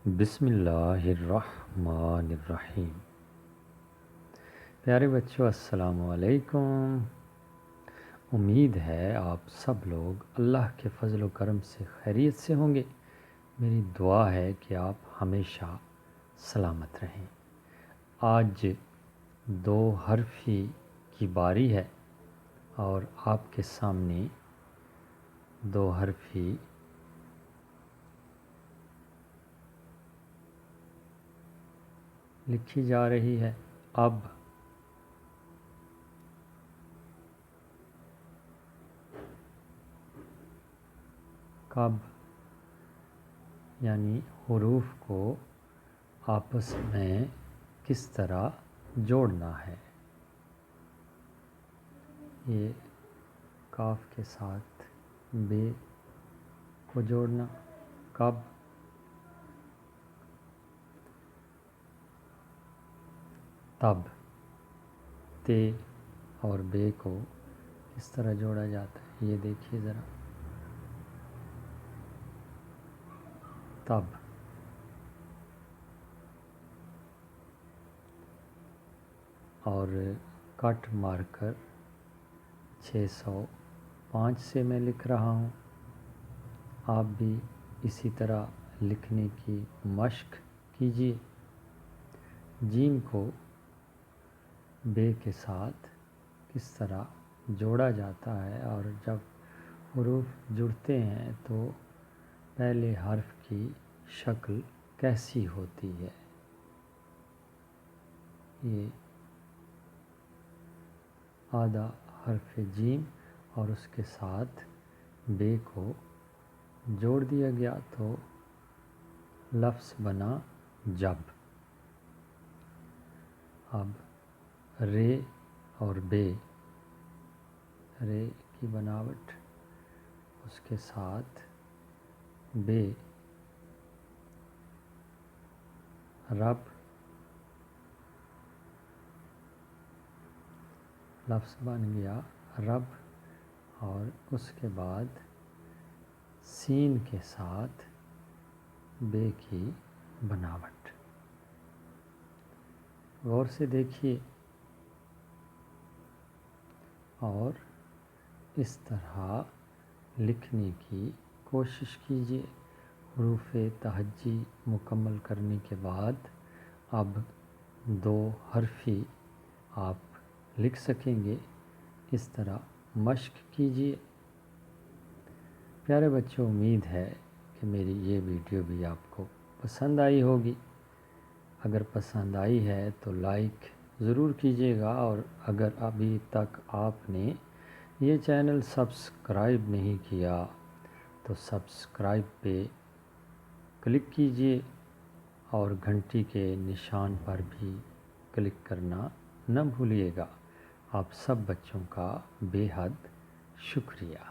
بسم اللہ الرحمن الرحیم۔ پیارے بچوں، السلام علیکم۔ امید ہے آپ سب لوگ اللہ کے فضل و کرم سے خیریت سے ہوں گے۔ میری دعا ہے کہ آپ ہمیشہ سلامت رہیں۔ آج 2 حرفی کی باری ہے اور آپ کے سامنے 2 حرفی لکھی جا رہی ہے۔ اب کب یعنی حروف کو آپس میں کس طرح جوڑنا ہے۔ یہ کاف کے ساتھ بے کو جوڑنا، کب، تب، تے اور بے کو کس طرح جوڑا جاتا ہے یہ دیکھیے ذرا۔ تب، اور کٹ مار کر 605 سے میں لکھ رہا ہوں۔ آپ بھی اسی طرح لکھنے کی مشق کیجیے۔ جیم کو بے کے ساتھ کس طرح جوڑا جاتا ہے اور جب حروف جڑتے ہیں تو پہلے حرف کی شکل کیسی ہوتی ہے۔ یہ آدھا حرف جیم اور اس کے ساتھ بے کو جوڑ دیا گیا تو لفظ بنا جب۔ اب رے اور بے، رے کی بناوٹ اس کے ساتھ بے، رب، لفظ بن گیا رب، اور اس کے بعد سین کے ساتھ بے کی بناوٹ۔ غور سے دیکھیے اور اس طرح لکھنے کی کوشش کیجیے۔ حروف تہجی مکمل کرنے کے بعد اب 2 حرفی آپ لکھ سکیں گے۔ اس طرح مشق کیجیے۔ پیارے بچوں، امید ہے کہ میری یہ ویڈیو بھی آپ کو پسند آئی ہوگی۔ اگر پسند آئی ہے تو لائک ضرور کیجیے گا، اور اگر ابھی تک آپ نے یہ چینل سبسکرائب نہیں کیا تو سبسکرائب پہ کلک کیجیے اور گھنٹی کے نشان پر بھی کلک کرنا نہ بھولیے گا۔ آپ سب بچوں کا بے حد شکریہ۔